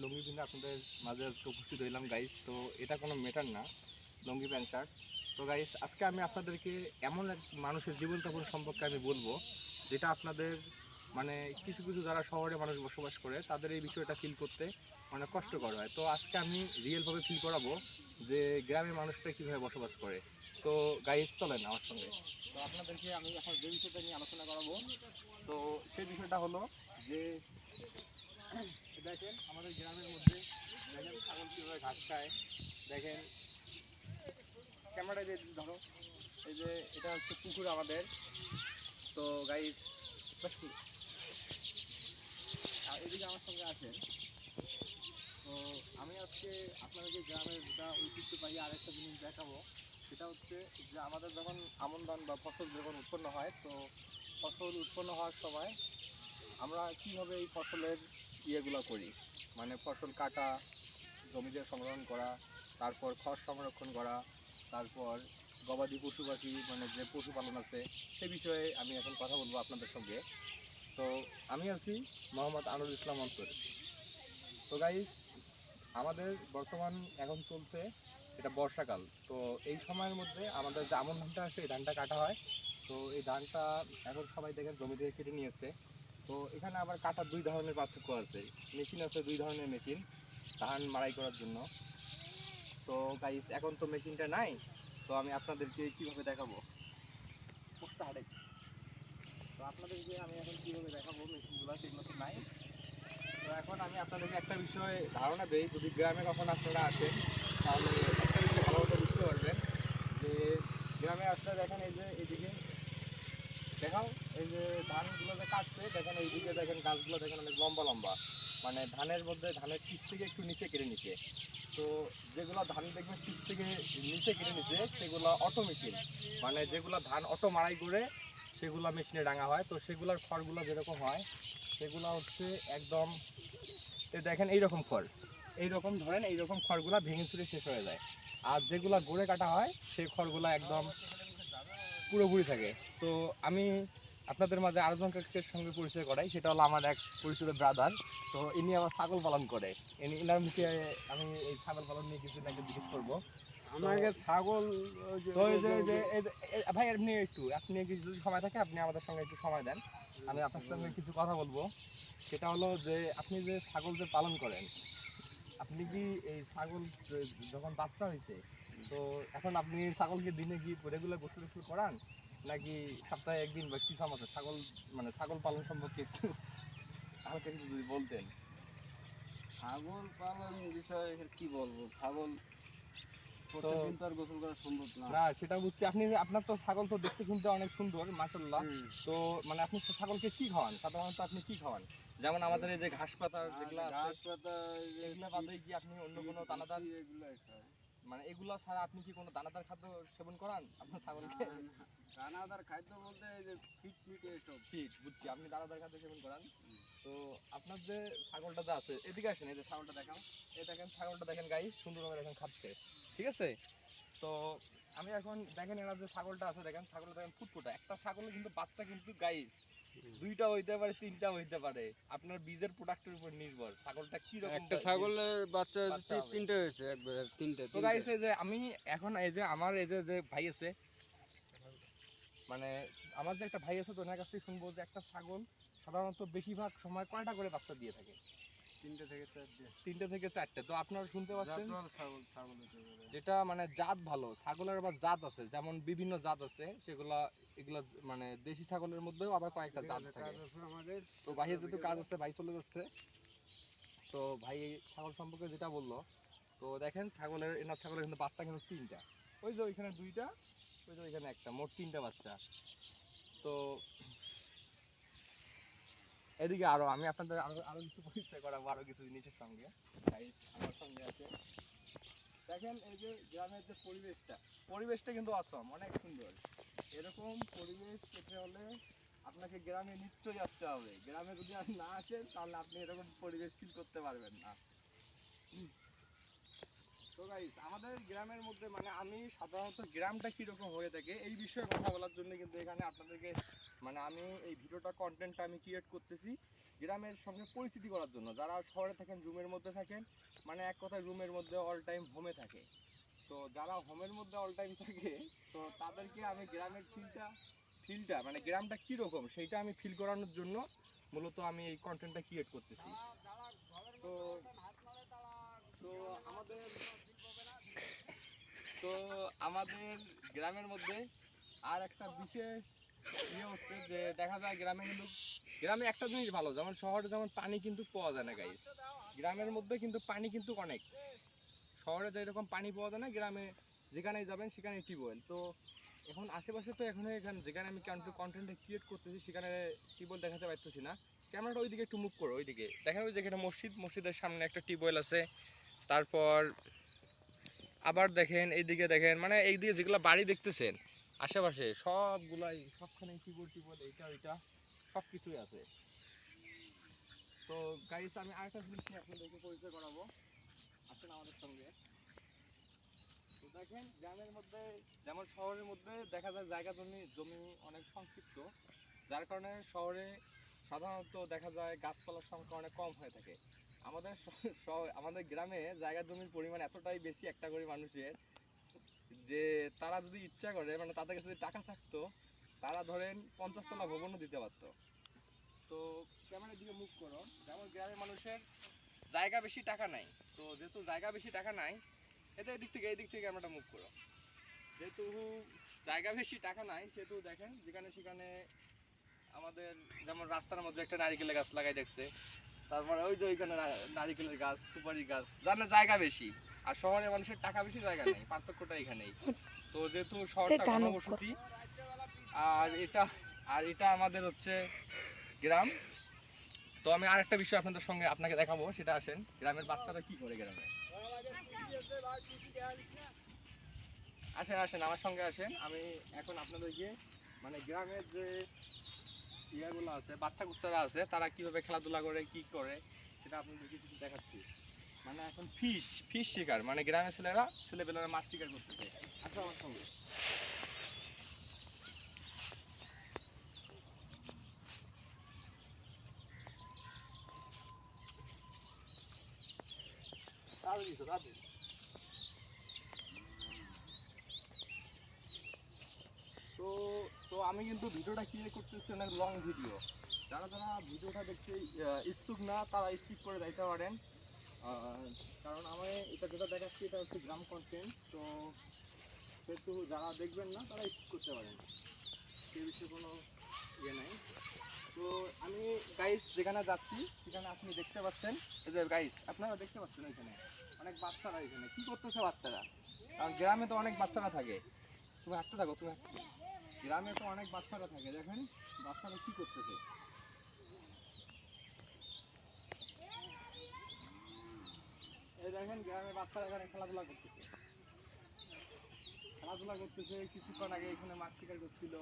লুঙ্গি পিন্ধে আপনাদের মাঝে আজকে উপস্থিত হইলাম গাইস। তো এটা কোনো ম্যাটার না, লুঙ্গি প্যান্ট শার্ট। তো গাইস আজকে আমি আপনাদেরকে এমন এক মানুষের জীবনযাপন সম্পর্কে আমি বলবো, যেটা আপনাদের মানে কিছু কিছু যারা শহরে মানুষ বসবাস করে তাদের এই বিষয়টা ফিল করতে অনেক কষ্টকর হয়। তো আজকে আমি রিয়েলভাবে ফিল করাবো যে গ্রামের মানুষটা কীভাবে বসবাস করে। তো গাইস চলেন আমার সঙ্গে। তো আপনাদেরকে আমি এখন যে বিষয়টা নিয়ে আলোচনা করাবো, তো সেই বিষয়টা হলো যে দেখেন আমাদের গ্রামের মধ্যে দেখেন ছাগল কীভাবে ঘাস খায়। দেখেন ক্যামেরায় যে ধরো, এই যে এটা হচ্ছে পুকুর আমাদের। তো গাইস এদিকে আমার সঙ্গে আছেন। তো আমি আজকে আপনাদেরকে গ্রামের যেটা ঐতিহ্যবাহী আরেকটা জিনিস দেখাবো, সেটা হচ্ছে যে আমাদের যখন আমন ধান বা ফসল যখন উৎপন্ন হয়, তো ফসল উৎপন্ন হওয়ার সময় আমরা কীভাবে এই ফসলের ইয়েগুলো করি, মানে ফসল কাটা, জমিতে সংরক্ষণ করা, তারপর খড় সংরক্ষণ করা, তারপর গবাদি পশু পাখি মানে যে পশুপালন আছে সে বিষয়ে আমি এখন কথা বলবো আপনাদের সঙ্গে। তো আমি আছি মোহাম্মদ আনোয়ার ইসলাম অন্তর। তো গাইস আমাদের বর্তমান এখন চলছে এটা বর্ষাকাল। তো এই সময়ের মধ্যে আমাদের যে আমন ধানটা আছে এই ধানটা কাটা হয়। তো এই ধানটা এখন সবাই দেখেন জমি থেকে কেটে নিয়েছে। তো এখানে আবার কাটার দুই ধরনের পার্থক্য আছে, মেশিন আছে, দুই ধরনের মেশিন ধান মাড়াই করার জন্য। তো গাইস এখন তো মেশিনটা নাই, তো আমি আপনাদেরকে কীভাবে দেখাবো, তো আপনাদেরকে আমি এখন কীভাবে দেখাবো মেশিনগুলো, সেগুলো তো নাই। তো এখন আমি আপনাদেরকে একটা বিষয় ধারণা দেই, যদি গ্রামে কখন আপনারা আসেন তাহলে একটা বিষয় ভালোভাবে বুঝতে পারবেন যে গ্রামে আসলে দেখেন এই যে এইদিকে দেখাও, এই যে ধানগুলো যে কাটছে দেখেন এইদিকে দেখেন গাছগুলো দেখেন অনেক লম্বা লম্বা, মানে ধানের মধ্যে ধানের শীষ থেকে একটু নিচে কেটে নিচে। তো যেগুলো ধান দেখবেন শীষ থেকে নিচে কেটে নিচে সেগুলো অটো মেশিন, মানে যেগুলো ধান অটো মাড়াই করে সেগুলো মেশিনে ডাঙা হয়। তো সেগুলোর খড়গুলো যেরকম হয় সেগুলো হচ্ছে একদম দেখেন এইরকম খড়, এইরকম ধরেন এইরকম খড়গুলা ভেঙে চুরে শেষ হয়ে যায়। আর যেগুলা গড়ে কাটা হয় সেই খড়গুলা একদম পুরোপুরি থাকে। তো আমি আপনাদের মাঝে আরেকজনের সঙ্গে পরিচয় করাই, সেটা হলো আমার এক পরিচিত ব্রাদার। তো ইনি আমার ছাগল পালন করে, ইনার মুখে আমি এই ছাগল পালন নিয়ে কিছু একটা জিজ্ঞেস করবো। আমাকে ছাগল তো এই যে ভাই আপনি একটু আপনি কিছু যদি সময় থাকে আপনি আমাদের সঙ্গে একটু সময় দেন, আমি আপনার সঙ্গে কিছু কথা বলবো। সেটা হলো যে আপনি যে ছাগল যে পালন করেন, আপনি কি এই ছাগল যখন বাচ্চা হয়েছে, তো এখন আপনি ছাগলকে দিনে কি রেগুলার গোসল টোসল করান, নাকি সপ্তাহে একদিন বা কিছু আমাদের ছাগল মানে ছাগল পালন সম্পর্কে একটু হালকা কিছু যদি বলতেন। ছাগল পালন বিষয়ে কি বলবো, ছাগল তো প্রত্যেকদিন তো আর গোসল করা সম্ভব না। না সেটা বুঝছি, আপনি আপনার তো ছাগল তো দেখতে শুনতে অনেক সুন্দর মাশাআল্লাহ। তো মানে আপনি ছাগলকে কি খাওয়ান সাধারণত, আপনি কি খাওয়ান? যেমন আমাদের এই যে ঘাস পাতা যেগুলো আছে ঘাস পাতা এগুলো বাদে কি আপনি অন্য কোনো দানাদার, এগুলাই খায়। মানে এগুলো ছাড়া আপনি কি কোনো দানাদার খাদ্য সেবন করান আপনার ছাগলকে? দানাদার খাদ্য বলতে এই যে ফিট মিট এসব। ঠিক বুঝছি, আপনি দানাদার খাদ্য সেবন করান। তো আপনার যে ছাগলটা যে আছে এদিকে আসেন, এই যে ছাগলটা দেখান, এই দেখেন ছাগলটা দেখেন গাইস সুন্দরভাবে এখন খাচ্ছে, ঠিক আছে? তো আমি এখন দেখেন এরা যে ছাগলটা আছে দেখেন, ছাগলটা দেখেন ফুটফুটা, একটা ছাগলের কিন্তু বাচ্চা কিন্তু গাইস দুইটা হইতে পারে, তিনটা হইতে পারে, আপনার বীজের প্রোডাক্টের উপর নির্ভর ছাগলটা কি রকম একটা ছাগলের বাচ্চা তিনটে হয়েছে একবার, তিনটে। তো গাইস এই যে আমি এখন এই যে আমার এই যে ভাই আছে, মানে আমার যে একটা ভাই আছে, তো ওনার কাছ থেকে শুনবো যে একটা ছাগল সাধারণত বেশিরভাগ সময় কয়টা করে বাচ্চা দিয়ে থাকে? 3টে থেকে 4টে। 3টে থেকে 4টে। তো আপনারা শুনতে পাচ্ছেন ছাগল যেটা মানে জাত ভালো, ছাগলের আবার জাত আছে, যেমন বিভিন্ন জাত আছে সেগুলা, এগুলা মানে দেশি ছাগলের মধ্যেও আবার কয়েকটা জাত থাকে। আমাদের তো ভাইয়ের যেহেতু কাজ আছে ভাই চলে যাচ্ছে। তো ভাই এই ছাগল সম্পর্কে যেটা বললো, তো দেখেন ছাগলের এনার ছাগলের কিন্তু বাচ্চা কিন্তু 3টা, ওই যে ওইখানে 2টা, ওই যে ওইখানে একটা, মোট 3টা বাচ্চা। তো এদিকে আরো আমি আপনাদের আরো আরো কিছু পরিচয় করাবো আরো কিছু জিনিসের সঙ্গে। গাইস আমার সঙ্গে আছে দেখেন এই যে গ্রামের যে পরিবেশটা কিন্তু অসম, অনেক সুন্দর। এরকম পরিবেশ পেতে হলে আপনাকে গ্রামে নিশ্চয়ই আসতে হবে, গ্রামে যদি আপনি না আসেন তাহলে আপনি এরকম পরিবেশ ফিল করতে পারবেন না। তো গাইস আমাদের গ্রামের মধ্যে মানে আমি সাধারণত গ্রামটা কীরকম হয়ে থাকে এই বিষয়ে কথা বলার জন্য কিন্তু এখানে আপনাদেরকে মানে আমি এই ভিডিওটা কন্টেন্টটা আমি ক্রিয়েট করতেছি গ্রামের সঙ্গে পরিচিতি করার জন্য। যারা শহরে থাকেন, রুমের মধ্যে থাকেন, মানে এক কথায় রুমের মধ্যে অল টাইম হোমে থাকে, তো যারা হোমের মধ্যে অল টাইম থাকে, তো তাদেরকে আমি গ্রামের ফিলটা মানে গ্রামটা কীরকম সেইটা আমি ফিল করানোর জন্য মূলত আমি এই কন্টেন্টটা ক্রিয়েট করতেছি। তো তো আমাদের তো আমাদের গ্রামের মধ্যে আর একটা বিশেষ হচ্ছে যে দেখা যায় গ্রামে একটা জিনিস ভালো, যেমন শহরে যেমন পানি কিন্তু পাওয়া যায় না গাইস, গ্রামের মধ্যে কিন্তু পানি কিন্তু অনেক। শহরে যেরকম পানি পাওয়া যায় না, গ্রামে যেখানেই যাবেন সেখানে টিউবওয়েল। তো এখন আশেপাশে তো এখানে যেখানে আমি কন্টেন্টটা ক্রিয়েট করতেছি সেখানে টিউবওয়েল দেখাতে পারতেছি না। ক্যামেরাটা ওইদিকে একটু মুভ করো, ওইদিকে দেখা যাবে যে এখানে মসজিদের সামনে একটা টিউবওয়েল আছে। তারপর আবার দেখেন এইদিকে, দেখেন মানে এইদিকে যেগুলো বাড়ি দেখতেছেন আশেপাশে সবখানে টিউবওয়েল এইটা ওইটা সব কিছুই আছে। তো গাইস আমি আরেকটা জিনিস নিয়ে আপনাদেরকে পরিচয় করাবো, আসেন আমাদের সঙ্গে। তো দেখেন গ্রামের মধ্যে যেমন শহরের মধ্যে দেখা যায় জায়গা জমি অনেক সংক্ষিপ্ত, যার কারণে শহরে সাধারণত দেখা যায় গাছপালার সংখ্যা অনেক কম হয়ে থাকে। আমাদের গ্রামে জায়গা জমির পরিমাণ এতটাই বেশি একটা করে মানুষের, যে তারা যদি ইচ্ছা করে মানে তাদের কাছে যদি টাকা থাকতো, তারা ধরেন 50 তলা ভবনও দিতে পারতো। তো ক্যামেরার দিকে মুভ করো। যেমন গ্রামের মানুষের জায়গা বেশি, টাকা নাই, তো যেহেতু জায়গা বেশি টাকা নাই, এটা এই দিক থেকে ক্যামেরাটা মুভ করো। যেহেতু জায়গা বেশি টাকা নাই, সেহেতু দেখেন যেখানে সেখানে আমাদের যেমন রাস্তার মধ্যে একটা নারিকেলের গাছ লাগাই দেখছে, তারপরে ওই যে ওইখানে নারিকেলের গাছ, সুপারি গাছ, যার জায়গা বেশি। আর শহরের মানুষের টাকা বেশি, জায়গা নেই, পার্থক্যটা এখানেই। তো যেহেতু শহরটা ঘনবসতি, আর এটা আমাদের হচ্ছে গ্রাম। তো আমি আরেকটা বিষয় আপনাকে দেখাবো, সেটা আসেন গ্রামের বাচ্চারা কি করে গ্রামে। আসেন আমার সঙ্গে আসেন, আমি এখন আপনাদেরকে মানে গ্রামের যে ইয়াগুলো আছে, বাচ্চা কুচ্চারা আছে, তারা কিভাবে খেলাধুলা করে কি করে সেটা আপনাদেরকে কিছু দেখাচ্ছি। মানে এখন ফিশ শিকার, মানে গ্রামের ছেলেপেলেরা মাছ শিকার করতেছে। আসো আমার সঙ্গে। তো তো আমি কিন্তু ভিডিওটা ক্লিয়ার করতেছি অনেক লং ভিডিও। যারা ভিডিওটা দেখতে ইচ্ছুক না, তারা স্কিপ করে যাইতে পারেন। কারণ আমি এটা যেটা দেখাচ্ছি এটা হচ্ছে গ্রাম কন্টেন্ট, তো সেহেতু যারা দেখবেন না তারা স্কিপ করতে পারেন, সে বিষয়ে কোনো ইয়ে নাই। তো আমি গাইস যেখানে যাচ্ছি সেখানে আপনি দেখতে পাচ্ছেন, এই যে গাইস আপনারা দেখতে পাচ্ছেন ওইখানে অনেক বাচ্চারা, এখানে কি করতেছে বাচ্চারা, কারণ গ্রামে তো অনেক বাচ্চারা থাকে। তুমি হাঁটতে থাকো, গ্রামে তো অনেক বাচ্চারা থাকে, দেখেন বাচ্চারা কি করতেছে। এই দেখেন গ্রামের বাচ্চারা এখানে খেলাধুলা করতেছে। কিছুক্ষণ আগে এখানে মাছ শিকার করছিল,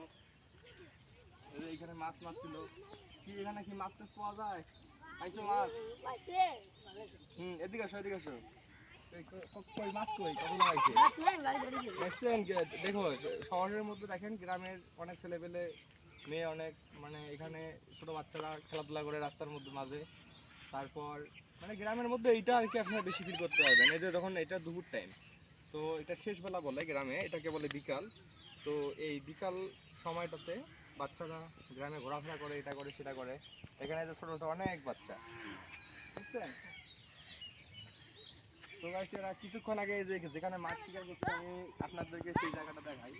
এখানে মাছ মারছিল। কি এখানে কি মাছ টাছ পাওয়া যায়? পাইছো মাছ? এদিকে আসো। কই মাছ কই? কতগুলো পাইছে? দেখছেন? দেখো শহরের মধ্যে দেখেন, গ্রামের অনেক ছেলেপেলে মেয়ে অনেক, মানে এখানে ছোট বাচ্চারা খেলাধুলা করে রাস্তার মধ্যে মাঝে। তারপর মানে গ্রামের মধ্যে এইটা আর কি আপনারা বেশি ফিল করতে পারবেন। এই যে যখন এটা দুপুর টাইম, তো এটা শেষ বেলা বলে গ্রামে, এটাকে বলে বিকাল। তো এই বিকাল সময়টাতে বাচ্চারা গ্রামে ঘোরাফেরা করে, এটা করে সেটা করে। এখানে যে ছোট ছোট অনেক বাচ্চা, বুঝছেন? তো গাইস এরা কিছুক্ষণ আগে যেখানে মাছ শিকার করছে, আমি আপনাদেরকে সেই জায়গাটা দেখাই।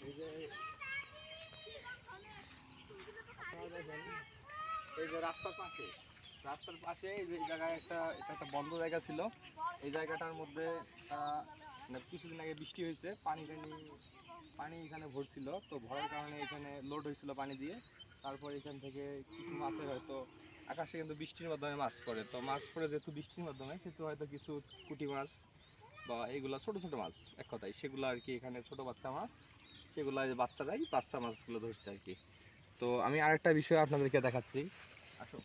এই যে আপনারা দেখেন, এই যে রাস্তার পাশে এই যে জায়গায় এটা একটা বন্ধ জায়গা ছিল। এই জায়গাটার মধ্যে মানে কিছুদিন আগে বৃষ্টি হয়েছে, পানি এখানে ভরছিল, তো ভরার কারণে এখানে লোড হয়েছিল পানি দিয়ে। তারপর এখান থেকে কিছু মাছের হয়তো আকাশে কিন্তু বৃষ্টির মাধ্যমে মাছ পড়ে, তো মাছ পড়ে যেহেতু বৃষ্টির মাধ্যমে, সেহেতু হয়তো কিছু পুঁটি মাছ বা এইগুলা ছোট ছোট মাছ, এক কথায় সেগুলো আর কি, এখানে ছোট বাচ্চা মাছ, সেগুলো বাচ্চারাই বাচ্চা মাছগুলো ধরছে আর কি। তো আমি আরেকটা বিষয় আপনাদেরকে দেখাচ্ছি, আসো।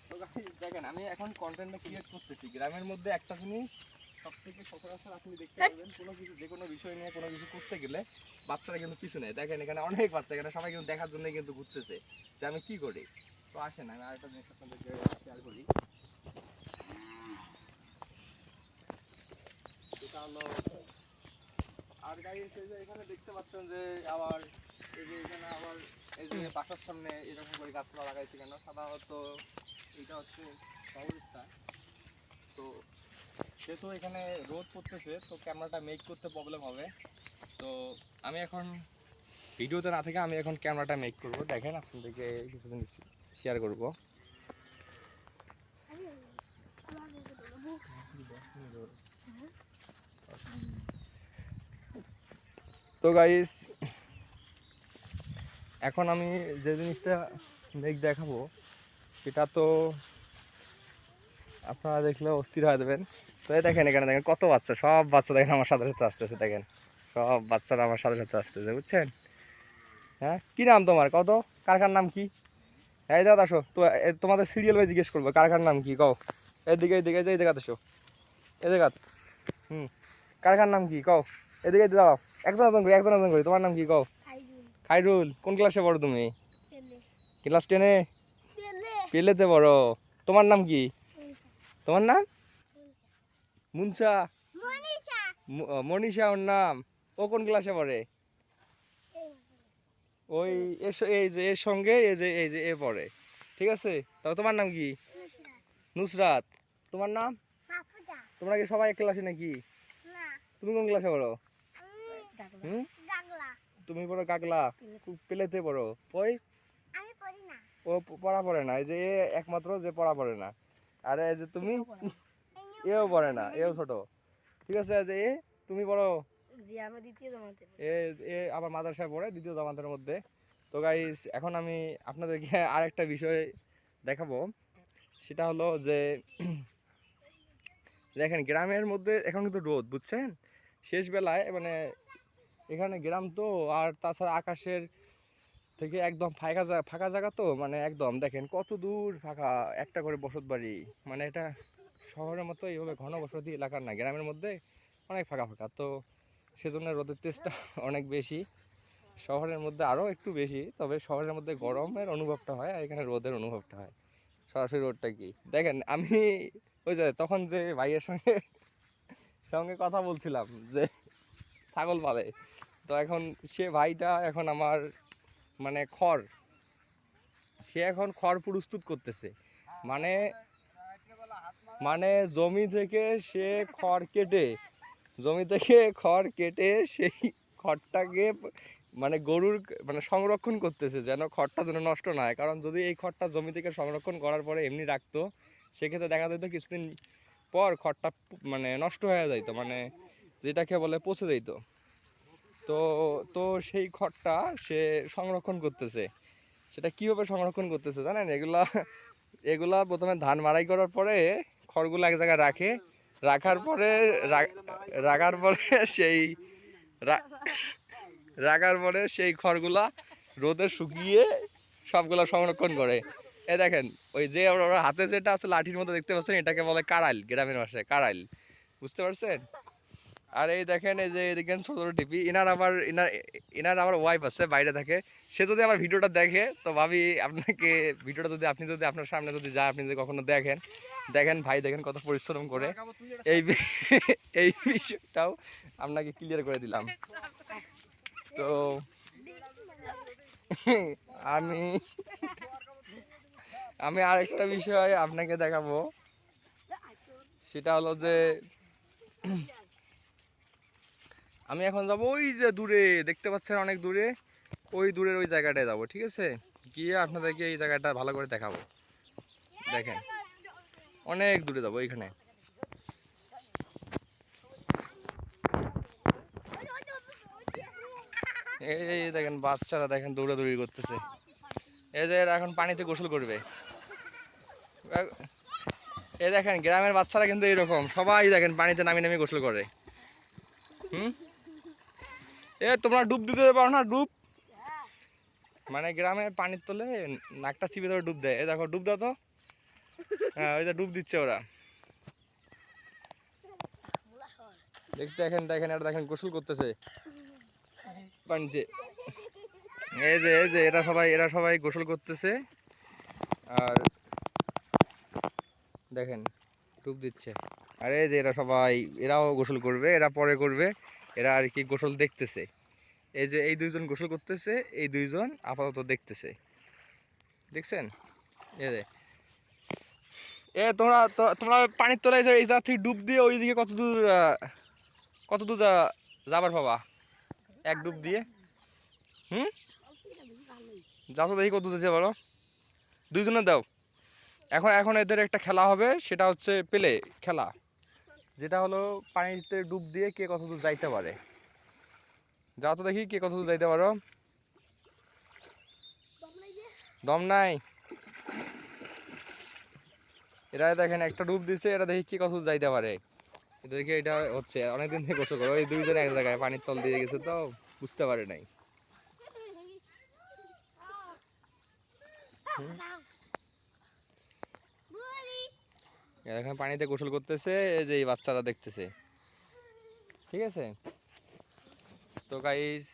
তো দেখেন আমি এখন কন্টেন্টটা ক্রিয়েট করতেছি গ্রামের মধ্যে, একটা জিনিস সব থেকে সচরাচর আপনি দেখতে পাবেন কোনো কিছু যে কোনো বিষয় নিয়ে কোনো কিছু করতে গেলে বাচ্চারা কিন্তু পিছু নেয়। দেখেন এখানে অনেক বাচ্চা, এখানে সবাই কিন্তু দেখার জন্য কিন্তু ঘুরতেছে যে আমি কি করি। তো আসেন আমি আরেকটা জিনিস আপনাদেরকে শেয়ার করি। সেটা হলো, আর গাইস এই যে এখানে দেখতে পাচ্ছেন যে আবার এই যে এখানে আবার এই যে বাসার সামনে এরকম করে গাছপালা লাগাইছে কেন? সাধারণত এটা হচ্ছে শহরস্থান, তো যেহেতু এখানে রোদ পড়তেছে তো ক্যামেরাটা মেক করতে প্রবলেম হবে। তো আমি এখন ভিডিওতে না থেকে আমি এখন ক্যামেরাটা মেক করব। দেখেন আপনাদেরকে কিছু জিনিস শেয়ার করব। তো গাইস এখন আমি যে জিনিসটা মেক দেখাবো সেটা তো আপনারা দেখলে অস্থির হয়ে যাবেন। তো এই দেখেন এখানে দেখেন কত বাচ্চা, সব বাচ্চা দেখেন আমার সাথে সাথে আসতেছে। দেখেন সব বাচ্চারা আমার সাথে সাথে আসতেছে, বুঝছেন? হ্যাঁ, কি নাম তোমার? কত কারখার নাম কি? এই দাদা আসো তো, তোমাদের সিরিয়াল ভাই জিজ্ঞেস করবো কারখার নাম কি কও। এদিকে এদিকে এই জায়গা আসো, এই জায়গা। কারখার নাম কি কও? এদিকে দাও, একজন একজন করি, একজন একজন করি। তোমার নাম কি কও? খাইরুল। কোন ক্লাসে পড়ো তুমি? ক্লাস 10-এ? পেলেতে পড়ো। তোমার নাম কি? তোমার নাম? মুনসা। মনীষা ওর নাম। ও কোন ক্লাসে পড়ে? ওই এই যে এর সঙ্গে এই যে এ পড়ে, ঠিক আছে? তবে তোমার নাম কি? নুসরাত। তোমার নাম? তোমরা কি সবাই এক ক্লাসে নাকি? তুমি কোন ক্লাসে পড়ো? তুমি পড়ো গাগলা, পেলেতে পড়ো। ওই ও পড়া পড়ে না, এই যে এ একমাত্র যে পড়া পড়ে না। আর এই যে তুমি, এও পড়ে না, এও ছোট, ঠিক আছে? যে এ তুমি পড়ো, এ আবার মাদ্রাসায় পড়ে দ্বিতীয় জামাতের মধ্যে। তো গাইস এখন আমি আপনাদেরকে আরেকটা বিষয় দেখাবো। সেটা হলো যে দেখেন গ্রামের মধ্যে এখন কিন্তু রোদ, বুঝছেন? শেষ বেলায় মানে এখানে গ্রাম তো, আর তাছাড়া আকাশের থেকে একদম ফাঁকা জায়গা তো, মানে একদম দেখেন কত দূর ফাঁকা, একটা করে বসত বাড়ি। মানে এটা শহরের মতো এইভাবে ঘন বসতি এলাকার না, গ্রামের মধ্যে অনেক ফাঁকা ফাঁকা। তো সেজন্য রোদের তেজটা অনেক বেশি, শহরের মধ্যে আরও একটু বেশি। তবে শহরের মধ্যে গরমের অনুভবটা হয় আর এখানে রোদের অনুভবটা হয়। সরাসরি রোদটা কি দেখেন। আমি ওই যে তখন যে ভাইয়ের সঙ্গে সঙ্গে কথা বলছিলাম যে ছাগল পালে, তো এখন সে ভাইটা এখন আমার মানে সে এখন খড় প্রস্তুত করতেছে। মানে মানে জমি থেকে সে খড় কেটে সেই খড়টাকে মানে গরুর মানে সংরক্ষণ করতেছে, যেন খড়টা যেন নষ্ট না হয়। কারণ যদি এই খড়টা জমি থেকে সংরক্ষণ করার পরে এমনি রাখতো, সেক্ষেত্রে দেখা যেত কিছুদিন পর খড়টা মানে নষ্ট হয়ে যাইতো, মানে যেটাকে বলে পচে যেত। তো তো সেই খড়টা সে সংরক্ষণ করতেছে। সেটা কীভাবে সংরক্ষণ করতেছে জানেন? এগুলা প্রথমে ধান মাড়াই করার পরে খড়গুলো এক জায়গায় রাখার পরে সেই রাখার পরে সেই খড়গুলা রোদে শুকিয়ে সবগুলা সংরক্ষণ করে। এই দেখেন ওই যে ওর হাতে যেটা আছে লাঠির মতো দেখতে পাচ্ছেন, এটাকে বলে কাড়াইল, গ্রামের ভাষায় কাড়াইল, বুঝতে পারছেন? আর এই দেখেন এই যে দেখেন ছোট ছোট টিপি, এনার আবার ওয়াইফ আছে বাইরে থাকে। সে যদি আমার ভিডিওটা দেখে তো ভাবি আপনাকে ভিডিওটা যদি আপনি যদি আপনার সামনে যদি যায়, আপনি যদি কখনো দেখেন ভাই দেখেন কত পরিশ্রম করে। এই এই বিষয়টাও আপনাকে ক্লিয়ার করে দিলাম। তো আমি আমি আরেকটা বিষয় আপনাকে দেখাবো। সেটা হলো যে আমি এখন যাব ওই যে দূরে দেখতে পাচ্ছেন, অনেক দূরে, ওই দূরের ওই জায়গাটায় যাব, ঠিক আছে? গিয়ে আপনাদেরকে এই জায়গাটা ভালো করে দেখাবো। দেখেন অনেক দূরে যাব এইখানে। এই দেখেন বাচ্চারা দেখেন দৌড়াদৌড়ি করতেছে। এই যে এরা এখন পানিতে গোসল করবে। এই দেখেন গ্রামের বাচ্চারা কিন্তু এইরকম সবাই দেখেন পানিতে নামি নামি গোসল করে। এ তোমরা ডুব দিতে পারো না? ডুব মানে গ্রামে পানির তলে নাকটা চিপে ধরে ডুব দেয়। এই দেখো ডুব দাও তো। হ্যাঁ ওই যে ডুব দিচ্ছে ওরা। দেখতে দেখেন দেখেন এটা দেখেন গোসল করতেছে পানিতে। এই যে এরা সবাই গোসল করতেছে আর দেখেন ডুব দিচ্ছে। আর এই যে এরাও গোসল করবে, এরা পরে করবে, এরা আর কি গোসল দেখতেছে। এই যে এই দুইজন গোসল করতেছে, এই দুইজন আপাতত দেখতেছে, দেখছেন? এই যে তোমরা পানির তলায় এই জায়গা থেকে ডুব দিয়ে ওইদিকে কত দূর যাবার বাবা এক ডুব দিয়ে? যাও তো দেখি কত দূর যেতে পারো, দুইজনে দাও। এখন এদের একটা খেলা হবে, সেটা হচ্ছে পেলে খেলা, যেটা হলো পানিতে ডুব দিয়ে কে কত দূর যাইতে পারে। যাও তো দেখি কে কত দূর যাইতে পারো। দম নাই। এরা দেখেন একটা ডুব দিছে, এরা দেখি কি কত দূর যাইতে পারে। এদেরকে এটা হচ্ছে অনেকদিন থেকে গোসল করে, ওই দুইজন এক জায়গায় পানির তল দিয়ে গেছে তো বুঝতে পারে নাই। এখানে পানিতে গোসল করতেছে, এই যে এই বাচ্চারা দেখতেছে, ঠিক আছে? তো গাইস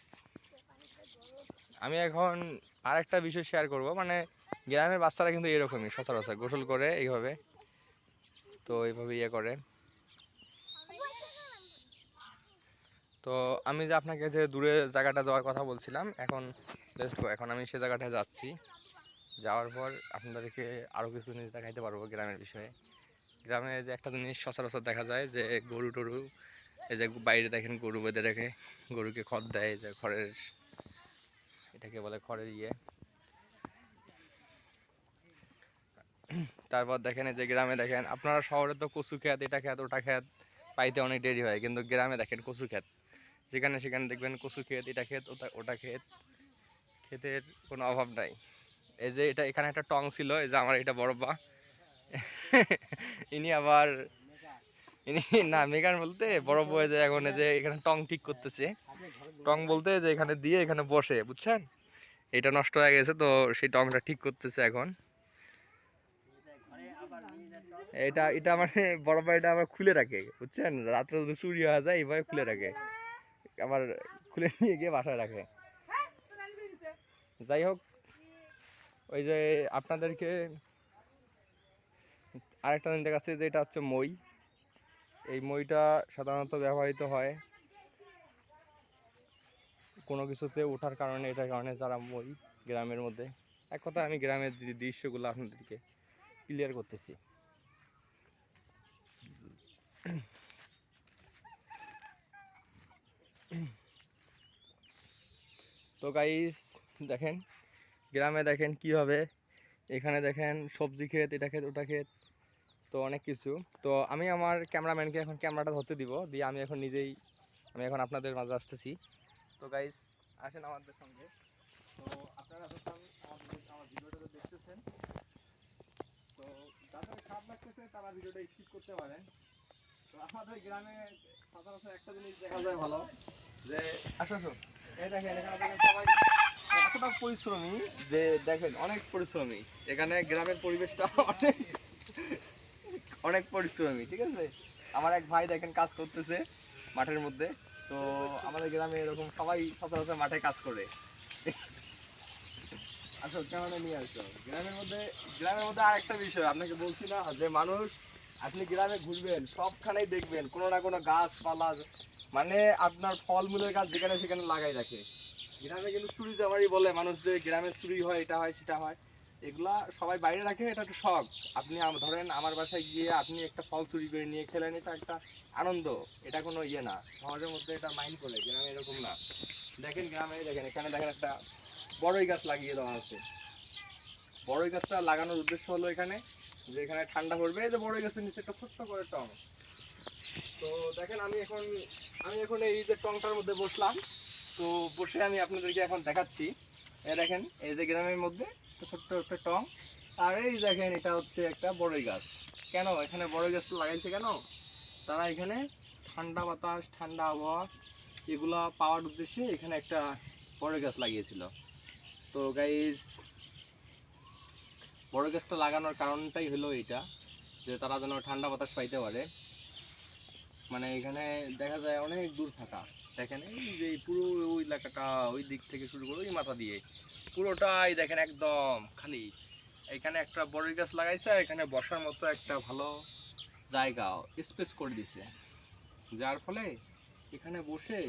আমি এখন আর একটা বিষয় শেয়ার করব, মানে গ্রামের বাচ্চারা কিন্তু এরকমই সচরাচর গোসল করে এইভাবে, তো এইভাবে ইয়ে করে। তো আমি যে আপনাকে যে দূরে জায়গাটা যাওয়ার কথা বলছিলাম, এখন আমি সে জায়গাটায় যাচ্ছি। যাওয়ার পর আপনাদেরকে আরও কিছু জিনিস দেখাইতে পারবো গ্রামের বিষয়ে। গ্রামে যে একটা জিনিস সচরাচর দেখা যায় যে গরু টরু, এই যে বাইরে দেখেন গরু বেঁধে রেখে, গরুকে খড় দেয়, যে খড়ের, এটাকে বলে খড়ের ইয়ে। তারপর দেখেন এই যে গ্রামে দেখেন, আপনারা শহরে তো কচু ক্ষেত, এটা ক্ষেত ওটা ক্ষেত পাইতে অনেক দেরি হয়, কিন্তু গ্রামে দেখেন কচু ক্ষেত, যেখানে সেখানে দেখবেন কচু ক্ষেত, এটা ক্ষেত ওটা ক্ষেত, ক্ষেতের কোনো অভাব নাই। এই যে এখানে একটা টং ছিল, এই যে আমার এটা বড় বা ইনি আবার না মেগান বলতে বড় বয়ে যে এখন যে এখানে টং ঠিক করতেছে। টং বলতে যে এখানে দিয়ে এখানে বসে, বুঝছেন? এটা নষ্ট হয়ে গেছে তো সেই টংটা ঠিক করতেছে এখন। এটা মানে বড় ভাই এটা আবার খুলে রাখে, বুঝছেন? রাত্রে যদি চুরি হয়ে যায় এইভাবে খুলে রাখে, আবার খুলে নিয়ে গিয়ে বাসায় রাখে। যাই হোক, ওই যে আপনাদেরকে আরেকটা জিনিস দেখাচ্ছে, যে এটা হচ্ছে মই। এই মইটা সাধারণত ব্যবহৃত হয় কোনো কিছুতে ওঠার কারণে, এটার কারণে যারা মই গ্রামের মধ্যে। এক কথা আমি গ্রামের দৃশ্যগুলো আপনাদেরকে ক্লিয়ার করতেছি। তো গাইস দেখেন গ্রামে দেখেন কীভাবে, এখানে দেখেন সবজি ক্ষেত, এটা ক্ষেত ওটা ক্ষেত, তো অনেক কিছু। তো আমি আমার ক্যামেরাম্যানকে এখন ক্যামেরাটা ধরতে দিব, দিয়ে আমি এখন আপনাদের মাঝে আসতেছি। তো গাইস আসেন আমাদের সঙ্গে। তো আপনারা যখন আমার ভিডিওটা দেখতেছেন, তো যাদের খারাপ লাগতেছে তারা ভিডিওটা স্কিপ করতে পারেন। তো আমাদের গ্রামে সচরাচর একটা জিনিস দেখা যায় ভালো, যে আসো এই দেখেন এখানে দেখেন সবাই এতটা পরিশ্রমী, যে দেখেন অনেক পরিশ্রমী, এখানে গ্রামের পরিবেশটা অনেক অনেক পরিশ্রমী, ঠিক আছে? আমার এক ভাই দেখেন কাজ করতেছে মাঠের মধ্যে। তো আমাদের গ্রামে এরকম সবাই সচরাচর মাঠে কাজ করে। আসো কেমন নিয়ে আসো গ্রামের মধ্যে আর একটা বিষয় আপনাকে বলছি না, যে মানুষ, আপনি গ্রামে ঘুরবেন সবখানেই দেখবেন কোনো না কোনো গাছপালা, মানে আপনার ফলমূলের গাছ যেখানে সেখানে লাগাই রাখে। গ্রামে কিন্তু চুরি চামারি বলে মানুষ, যে গ্রামে চুরি হয়, এটা হয় সেটা হয়, এগুলা সবাই বাইরে রাখে, এটা একটা শখ। আপনি ধরেন আমার বাসায় গিয়ে আপনি একটা ফল চুরি করে নিয়ে খেলেন, এটা একটা আনন্দ, এটা কোনো ইয়ে না। সমাজের মধ্যে এটা মাইন্ড করে, গ্রামে এরকম না। দেখেন গ্রামে দেখেন এখানে দেখেন একটা বড়ই গাছ লাগিয়ে দেওয়া আছে। বড়ই গাছটা লাগানোর উদ্দেশ্য হলো এখানে, যে এখানে ঠান্ডা পড়বে, এই যে বড়ই গাছের নিচে একটা ছোট্ট করে টং। তো দেখেন আমি এখন এই যে টংটার মধ্যে বসলাম, তো বসে আমি আপনাদেরকে এখন দেখাচ্ছি। দেখেন এই যে গ্রামের মধ্যে ছোট্ট একটা টং, আর এই দেখেন এটা হচ্ছে একটা বড়ই গাছ। কেন এখানে বড়ই গাছটা লাগাইছে কেন? তারা এখানে ঠান্ডা বাতাস, ঠান্ডা আবহাওয়া এগুলা পাওয়ার উদ্দেশ্যে এখানে একটা বড়ই গাছ লাগিয়েছিল। তো গাইস বড় গাছটা লাগানোর কারণটাই হলো এইটা, যে তারা যেন ঠান্ডা বাতাস পাইতে পারে। মানে এখানে দেখা যায় অনেক দূর ফাঁকা। দেখেন এই যে পুরো ওই এলাকাটা ওই দিক থেকে শুরু করে ওই মাথা দিয়ে পুরোটাই দেখেন একদম খালি। এখানে একটা বড়ই গাছ লাগাইছে আর এখানে বসার মতো একটা ভালো জায়গা স্পেস করে দিছে, যার ফলে এখানে বসে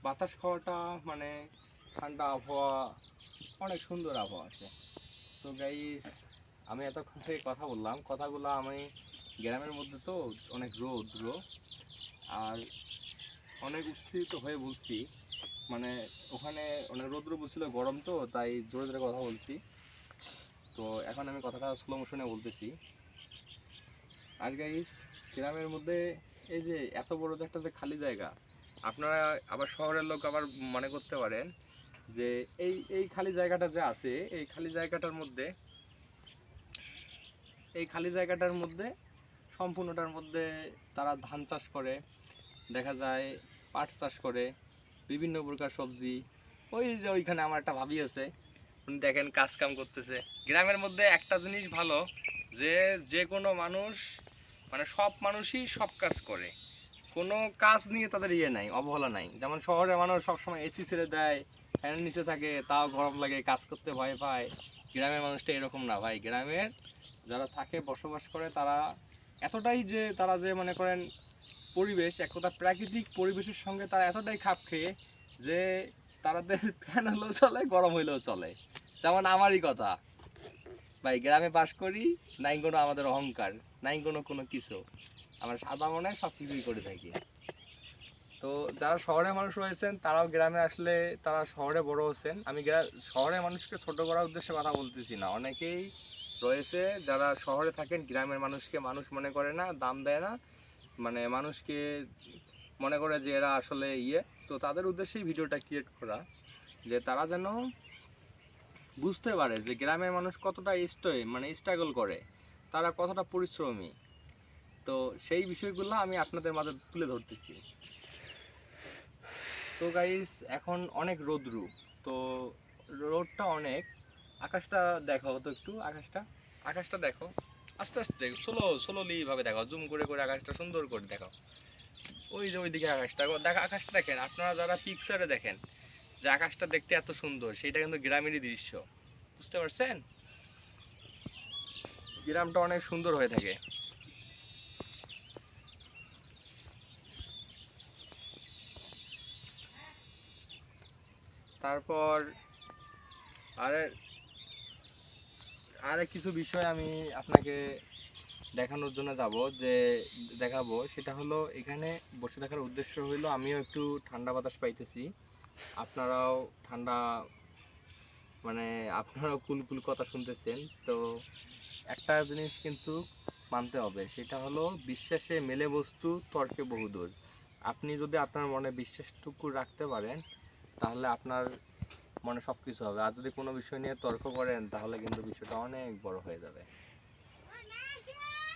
বাতাস খাওয়াটা মানে ঠান্ডা আবহাওয়া, অনেক সুন্দর আবহাওয়া আছে। তো গাইস, আমি এতক্ষণ থেকে কথা বললাম, কথাগুলো আমি গ্রামের মধ্যে তো অনেক রৌদ্র আর অনেক উত্তেজিত হয়ে বলছি, মানে ওখানে অনেক রৌদ্র বলছিল, গরম তো তাই জোরে জোরে কথা বলছি। তো এখন আমি কথাটা স্লো মোশনে বলতেছি। আর গাইস, গ্রামের মধ্যে এই যে এত বড় যে একটা যে খালি জায়গা, আপনারা আবার শহরের লোক আবার মনে করতে পারেন যে এই এই খালি জায়গাটা যে আছে এই খালি জায়গাটার মধ্যে সম্পূর্ণটার মধ্যে তারা ধান চাষ করে, দেখা যায় পাট চাষ করে, বিভিন্ন প্রকার সবজি। ওই যে ওইখানে আমার একটা ভাবি আছে, উনি দেখেন কাজ কাম করতেছে। গ্রামের মধ্যে একটা জিনিস ভালো, যে যে কোনো মানুষ মানে সব মানুষই সব কাজ করে, কোনো কাজ নিয়ে তাদের ইয়ে নাই, অবহেলা নাই। যেমন শহরে মানুষ সবসময় এসি ছেড়ে দেয়, ফ্যানের নিচে থাকে, তাও গরম লাগে, কাজ করতে ভয় পায়। গ্রামের মানুষটা এরকম না ভাই। গ্রামের যারা থাকে বসবাস করে তারা এতটাই যে তারা যে মনে করেন পরিবেশ, এক কথা প্রাকৃতিক পরিবেশের সঙ্গে তারা এতটাই খাপ খেয়ে যে তাদের ফ্যান হলেও চলে, গরম হইলেও চলে। যেমন আমারই কথা ভাই, গ্রামে বাস করি, নাই কোনো আমাদের অহংকার, নাই কোনো কিছু, আমরা সাদা মনে সব কিছুই করে থাকি। তো যারা শহরে মানুষ রয়েছেন তারাও গ্রামে আসলে তারা শহরে বড় হচ্ছেন। আমি শহরের মানুষকে ছোট করার উদ্দেশ্যে কথা বলতেছি না। অনেকেই রয়েছে যারা শহরে থাকেন, গ্রামের মানুষকে মানুষ মনে করে না, দাম দেয় না, মানে মানুষকে মনে করে যে এরা আসলে ইয়ে। তো তাদের উদ্দেশ্যেই ভিডিওটা ক্রিয়েট করা, যে তারা যেন বুঝতে পারে যে গ্রামের মানুষ কতটা স্ট্রাগল করে, তারা কতটা পরিশ্রমী। তো সেই বিষয়গুলো আমি আপনাদের মাঝে তুলে ধরতেছি। তো গাইস, এখন অনেক রোদ্রু, তো রোদটা অনেক। আকাশটা দেখো তো একটু, আকাশটা দেখো, আস্তে আস্তে স্লোলি ভাবে দেখো, জুম করে করে আকাশটা সুন্দর করে দেখো। ওই যে ওইদিকে আকাশটা দেখো, আকাশটা দেখেন, আপনারা যারা পিকচারে দেখেন যে আকাশটা দেখতে এত সুন্দর, সেটা কিন্তু গ্রামেরই দৃশ্য। বুঝতে পারছেন? গ্রামটা অনেক সুন্দর হয়ে থাকে। তারপর আরে আরে কিছু বিষয় আমি আপনাকে দেখানোর জন্য দেখাবো, সেটা হলো এখানে বসে থাকার উদ্দেশ্য হলো আমিও একটু ঠান্ডা বাতাস পাইতেছি, আপনারাও ঠান্ডা মানে আপনারাও কুল কথা শুনতেছেন। তো একটা জিনিস কিন্তু মানতে হবে, সেটা হলো বিশ্বাসে মেলে বস্তু, তর্কে বহুদূর। আপনি যদি আপনার মনে বিশ্বাসটুকু রাখতে পারেন তাহলে আপনার মনে সব কিছু হবে। আর যদি কোনো বিষয় নিয়ে তর্ক করেন তাহলে কিন্তু বিষয়টা অনেক বড় হয়ে যাবে।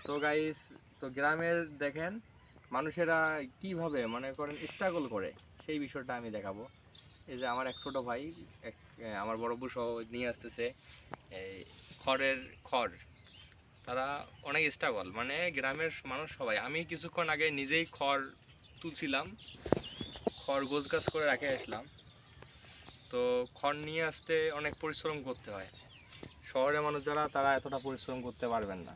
তো গাইস, তো গ্রামের দেখেন মানুষেরা কিভাবে মনে করেন স্ট্রাগল করে, সেই বিষয়টা আমি দেখাবো। এই যে আমার এক ছোট ভাই, আমার বড় বউ সহ নিয়ে আসতেছে এই খড়। তারা অনেক স্ট্রাগল, মানে গ্রামের মানুষ সবাই। আমি কিছুক্ষণ আগে নিজেই খড় তুলছিলাম, খড় গোছগাছ করে রেখে আসলাম। তো খড় নিয়ে আসতে অনেক পরিশ্রম করতে হয়, শহরের মানুষ যারা তারা এতটা পরিশ্রম করতে পারবেন না।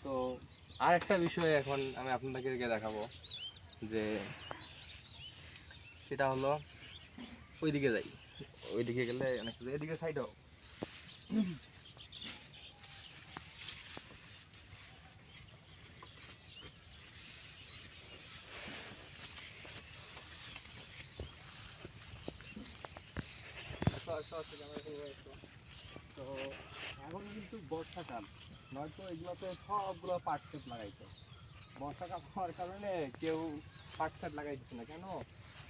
তো আর একটা বিষয় এখন আমি আপনাদেরকে দেখাবো, যে সেটা হলো ওইদিকে যাই, ওইদিকে গেলে অনেক কিছু, এদিকে সাইড হোক। তো এখন কিন্তু বর্ষাকাল, নয়তো এগুলোতে সবগুলো পাট ক্ষেত লাগাইছে। বর্ষাকাল হওয়ার কারণে কেউ পাট ক্ষেত লাগাইছে না। কেন?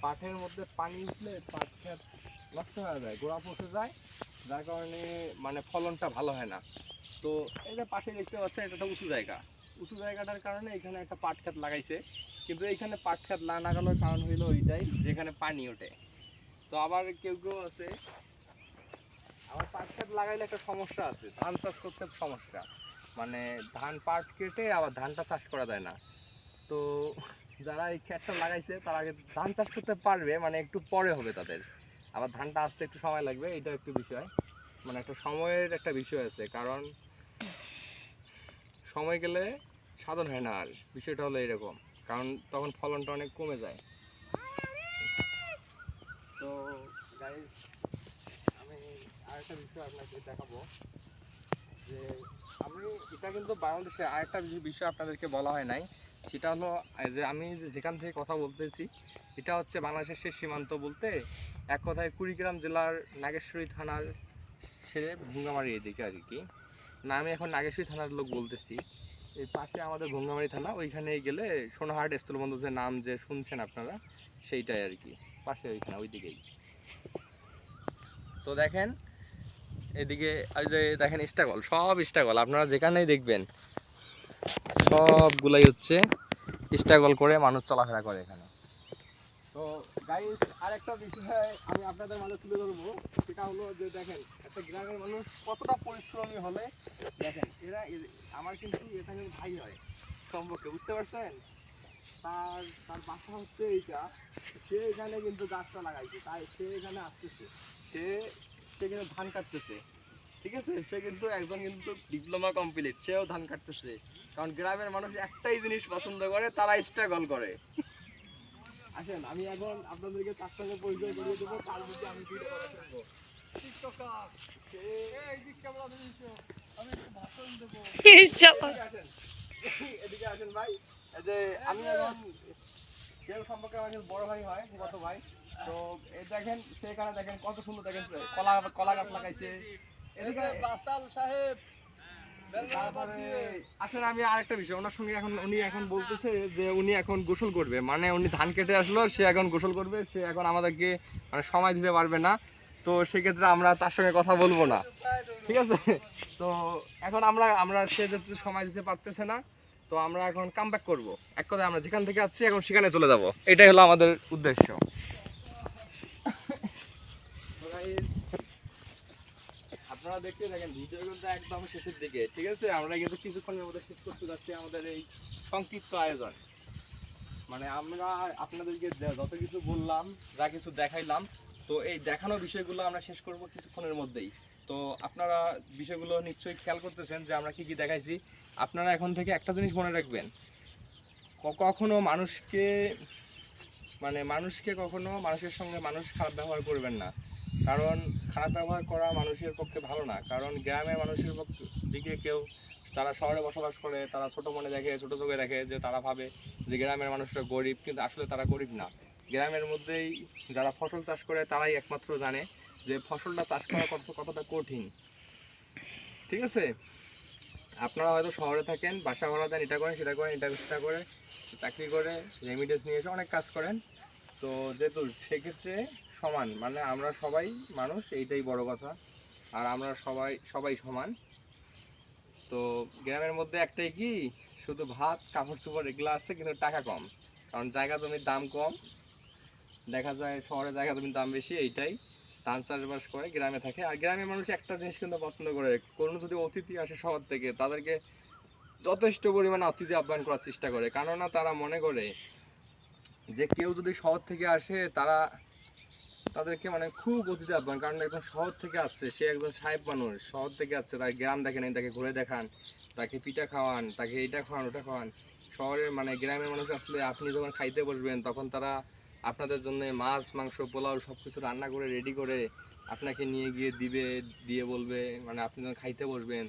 পাটের মধ্যে পানি উঠলে পাট ক্ষেত নষ্ট হয়ে যায়, গোড়া পচে যায়, যার কারণে মানে ফলনটা ভালো হয় না। তো এই যে পাশে দেখতে পাচ্ছেন, এটা একটা উঁচু জায়গাটার কারণে এখানে একটা পাট ক্ষেত লাগাইছে। কিন্তু এইখানে পাট ক্ষেত না লাগানোর কারণ হইলো ওইটাই, যেখানে পানি ওঠে। তো আবার কেউ আছে, আবার পাট ক্ষেত লাগাইলে একটা সমস্যা আছে, ধান চাষ করতে সমস্যা। মানে ধান পাট কেটে আবার ধানটা চাষ করা যায় না। তো যারা এই ক্ষেতটা লাগাইছে তারা আগে ধান চাষ করতে পারবে, মানে একটু পরে হবে তাদের, আবার ধানটা আসতে একটু সময় লাগবে, এটা একটু বিষয়, মানে একটা সময়ের একটা বিষয় আছে, কারণ সময় গেলে সাধন হয় না। আর বিষয়টা হলো এরকম, কারণ তখন ফলনটা অনেক কমে যায়। তো গাইস, আমি আরেকটা বিষয় আপনাকে দেখাবো, যে আমি এটা কিন্তু বাংলাদেশে আরেকটা বিষয় আপনাদেরকে বলা হয় নাই, সেটা হলো যে আমি যেখান থেকে কথা বলতেছি এটা হচ্ছে বাংলাদেশের শেষ সীমান্ত বলতে এক কথায় কুড়িগ্রাম জেলার নাগেশ্বরী থানার ছেড়ে ভুঙ্গামারি এদিকে আর কি। না, আমি এখন নাগেশ্বরী থানার লোক বলতেছি। এই পাশে আমাদের ভুঙ্গামারি থানা, ওইখানে গেলে সোনাহাট স্থলবন্দর যে নাম যে শুনছেন আপনারা, সেইটাই আর কি, পাশে ওইখানে ওইদিকেই। তো দেখেন এদিকে ওই যে দেখেন স্টাগল, সব স্টাগল, আপনারা যেখানেই দেখবেন সবগুলাই হচ্ছে স্টাগল করে মানুষ চলাফেরা করে এখানে। তো গাইস, আরেকটা বিষয় আমি আপনাদের মাঝে তুলে ধরবো, সেটা হলো যে দেখেন একটা গ্রামের মানুষ কতটা পরিশ্রমী হলে, দেখেন এরা আমার কিন্তু এটা কিন্তু ভাই হয় সম্পর্কে, বুঝতে পারছেন? তার তার বাসা হচ্ছে এইটা, সে এখানে কিন্তু গাছটা লাগাইছে, তাই সে এখানে আসতেছে, সে সে কিন্তু ধান কাটতেছে, ঠিক আছে? সে কিন্তু একজন কিন্তু ডিপ্লোমা কমপ্লিট, সেও ধান কাটতেছে, কারণ গ্রামের মানুষ একটাই জিনিস পছন্দ করে, তারা স্ট্রাগল করে। আসেন আমি এখন আপনাদেরকে তার সঙ্গে পরিচয় করিয়ে দেবো, তার মধ্যে আমি দুইটা কথা শুনবো। টিকটকার, এই দিক কেমন আছিস? আমি একটু ভাষণ দেবো। এদিকে আসেন, এদিকে আসেন ভাই। এই যে আমি এখন কেউ সম্পর্কে আমার কিন্তু বড় ভাই হয়, কত ভাই। তো এই দেখেন সেখানে দেখেন কত সুন্দর, দেখেন কলা কলা গাছ লাগাইছে এদিকে বাসাল সাহেব। তারপরে আসলে আমি আরেকটা বিষয় ওনার সঙ্গে, এখন উনি এখন বলতেছে যে উনি এখন গোসল করবে, মানে উনি ধান কেটে আসলো, সে এখন গোসল করবে, সে এখন আমাদেরকে মানে সময় দিতে পারবে না। তো সেক্ষেত্রে আমরা তার সঙ্গে কথা বলবো না, ঠিক আছে? তো এখন আমরা আমরা সে যেহেতু সময় দিতে পারতেছে না, তো আমরা এখন কাম ব্যাক করবো, এক কথায় আমরা যেখান থেকে আসছি এখন সেখানে চলে যাব, এটাই হলো আমাদের উদ্দেশ্য। আপনারা দেখতে থাকেন, ভিডিও কিন্তু একদম শেষের দিকে, ঠিক আছে? আমরা কিন্তু কিছুক্ষণের মধ্যে শেষ করতে যাচ্ছি আমাদের এই সংক্ষিপ্ত আয়োজন। মানে আমরা আপনাদেরকে যত কিছু বললাম, যা কিছু দেখাইলাম, তো এই দেখানো বিষয়গুলো আমরা শেষ করব কিছুক্ষণের মধ্যেই। তো আপনারা বিষয়গুলো নিশ্চয়ই খেয়াল করতেছেন যে আমরা কি কি দেখাইছি। আপনারা এখন থেকে একটা জিনিস মনে রাখবেন, কখনো মানুষকে মানে মানুষকে কখনো মানুষের সঙ্গে মানুষ খারাপ ব্যবহার করবেন না, কারণ খারাপ ব্যবহার করা মানুষের পক্ষে ভালো না। কারণ গ্রামের মানুষের দিকে কেউ, তারা শহরে বসবাস করে, তারা ছোট মনে দেখে, ছোট চোখে দেখে, যে তারা ভাবে যে গ্রামের মানুষরা গরিব, কিন্তু আসলে তারা গরিব না। গ্রামের মধ্যেই যারা ফসল চাষ করে তারাই একমাত্র জানে যে ফসলটা চাষ করা কতটা কঠিন, ঠিক আছে? আপনারা হয়তো শহরে থাকেন, বাসা ভাড়া দেন, এটা করেন সেটা করেন, এটা সেটা করে, চাকরি করে, রেমিডেন্স নিয়ে এসে অনেক কাজ করেন। তো যেহেতু সেক্ষেত্রে সমান, মানে আমরা সবাই মানুষ, এইটাই বড় কথা। আর আমরা সবাই সবাই সমান। তো গ্রামের মধ্যে একটাই কি, শুধু ভাত কাপড় চোপড় এগুলো আছে, কিন্তু টাকা কম, কারণ জায়গা জমির দাম কম। দেখা যায় শহরে জায়গা জমির দাম বেশি, এইটাই। ধান চাষবাস করে গ্রামে থাকে। আর গ্রামের মানুষ একটা জিনিস কিন্তু পছন্দ করে, কোনো যদি অতিথি আসে শহর থেকে, তাদেরকে যথেষ্ট পরিমাণে অতিথি আপ্যায়ন করার চেষ্টা করে, কেননা তারা মনে করে যে কেউ যদি শহর থেকে আসে, তাদেরকে মানে খুব অতিথি আপ্যায়ন, কারণ একজন শহর থেকে আসছে, সে একজন সাহেব মানুষ, শহর থেকে আসছে, তাকে গ্রাম দেখেন, তাকে ঘুরে দেখান, তাকে পিঠা খাওয়ান, তাকে এটা খাওয়ান ওটা খাওয়ান। শহরের মানে গ্রামের মানুষ আসলে আপনি যখন খাইতে বসবেন, তখন তারা আপনাদের জন্য মাছ মাংস পোলাও সব কিছু রান্না করে রেডি করে আপনাকে নিয়ে গিয়ে দিবে, দিয়ে বলবে, মানে আপনি যখন খাইতে বসবেন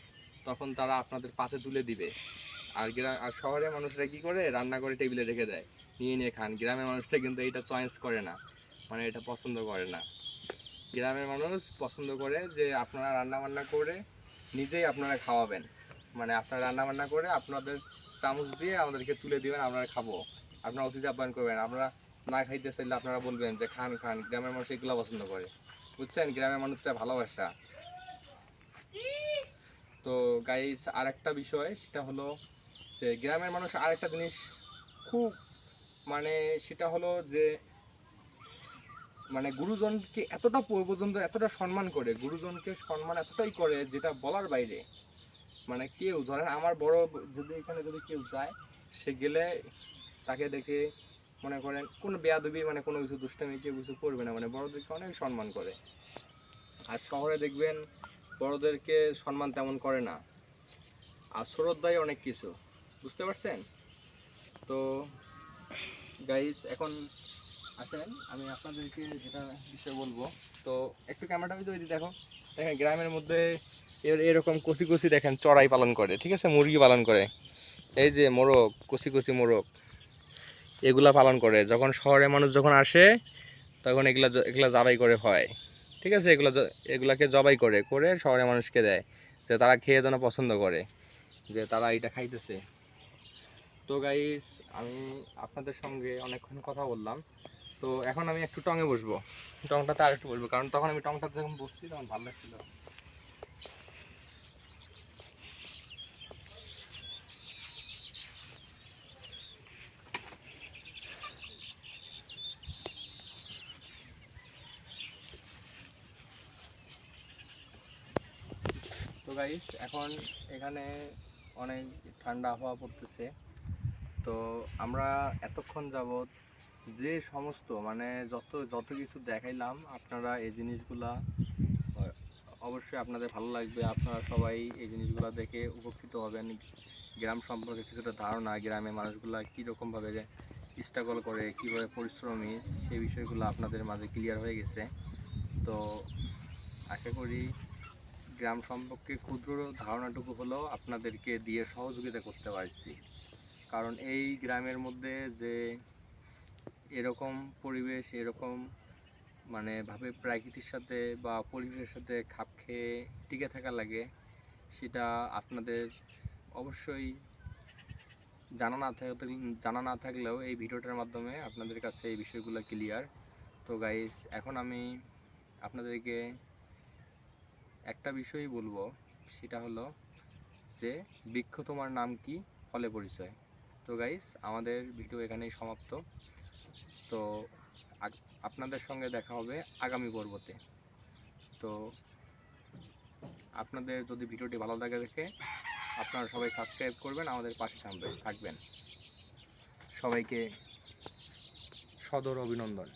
তখন তারা আপনাদের পাতে তুলে দিবে। আর শহরের মানুষরা কি করে, রান্না করে টেবিলে রেখে দেয়, নিয়ে নিয়ে খান। গ্রামের মানুষরা কিন্তু এটা চয়েস করে না, মানে এটা পছন্দ করে না। গ্রামের মানুষ পছন্দ করে যে আপনারা রান্না বান্না করে নিজেই আপনারা খাওয়াবেন, মানে আপনারা রান্না বান্না করে আপনাদের চামচ দিয়ে আমাদেরকে তুলে দিবেন, আমরা খাবো। আপনারা অতিথি আপ্যায়ন করবেন, আমরা না খাইতে চাইলে আপনারা বলবেন যে খান খান। গ্রামের মানুষ এগুলো পছন্দ করে, বুঝছেন? গ্রামের মানুষ চায় ভালোবাসা। তো গাইস, আরেকটা বিষয় সেটা হলো যে গ্রামের মানুষ আরেকটা জিনিস খুব, মানে সেটা হলো যে মানে গুরুজনকে এতটা পর্যন্ত এতটা সম্মান করে, গুরুজনকে সম্মান এতটাই করে যেটা বলার বাইরে। মানে কেউ ধরেন আমার বড় যদি এখানে যদি কেউ যায়, সে গেলে তাকে দেখে মনে করেন কোনো বেয়াদবি মানে কোনো কিছু দুষ্টামি কেউ কিছু করবে না, মানে বড়দেরকে অনেক সম্মান করে। আর শহরে দেখবেন বড়দেরকে সম্মান তেমন করে না, আর শ্রদ্ধায় অনেক কিছু, বুঝতে পারছেন? তো গাইস এখন আসেন আমি আপনাদেরকে যেটা বিষয় বলবো। তো একটু ক্যামেরাটা যদি দেখো, দেখেন গ্রামের মধ্যে এরকম কচি কচি দেখেন চড়াই পালন করে, ঠিক আছে, মুরগি পালন করে, এই যে মোরগ, কচি কচি মোরগ, এগুলা পালন করে। যখন শহরে মানুষ যখন আসে তখন এগুলা এগুলা জবাই করে হয়, ঠিক আছে, এগুলাকে জবাই করে করে শহরে মানুষকে দেয়, যে তারা খেয়ে যেন পছন্দ করে, যে তারা এটা খাইতেছে। তো গাইস আমি আপনাদের সঙ্গে অনেকক্ষণ কথা বললাম, তো এখন আমি একটু টঙে বসবো, টংটাতে আর একটু বসবো, কারণ তখন আমি টংটাতে যখন বসছি তখন ভালো লাগছিল। তো গাইস এখন এখানে অনেক ঠান্ডা আবহাওয়া পড়তেছে। তো আমরা এতক্ষণ যাবৎ যে সমস্ত মানে যত যত কিছু দেখাইলাম, আপনারা এই জিনিসগুলা অবশ্যই আপনাদের ভালো লাগবে, আপনারা সবাই এই জিনিসগুলো দেখে উপকৃত হবেন। গ্রাম সম্পর্কে কিছুটা ধারণা, গ্রামের মানুষগুলা কীরকমভাবে স্ট্রাগল করে, কীভাবে পরিশ্রমী, সেই বিষয়গুলো আপনাদের মাঝে ক্লিয়ার হয়ে গেছে। তো আশা করি গ্রাম সম্পর্কে ক্ষুদ্র ধারণাটুকু হলেও আপনাদেরকে দিয়ে সহযোগিতা করতে পারছি। কারণ এই গ্রামের মধ্যে যে এরকম পরিবেশ, এরকম মানে ভাবে প্রকৃতির সাথে বা পরিবেশের সাথে খাপ খেয়ে টিকে থাকা লাগে, সেটা আপনাদের অবশ্যই জানা না থাকলেও এই ভিডিওটার মাধ্যমে আপনাদের কাছে এই বিষয়গুলো ক্লিয়ার। তো গাইস এখন আমি আপনাদেরকে একটা বিষয়ই বলবো, সেটা হলো যে বৃক্ষ তোমার নাম কি, ফলে পরিচয়। তো গাইস আমাদের ভিডিও এখানেই সমাপ্ত। তো আপনাদের সঙ্গে দেখা হবে আগামী পর্বতে। তো আপনাদের যদি ভিডিওটি ভালো লাগে দেখে আপনারা সবাই সাবস্ক্রাইব করবেন, আমাদের পাশে থাকবেন। সবাইকে সদর অভিনন্দন।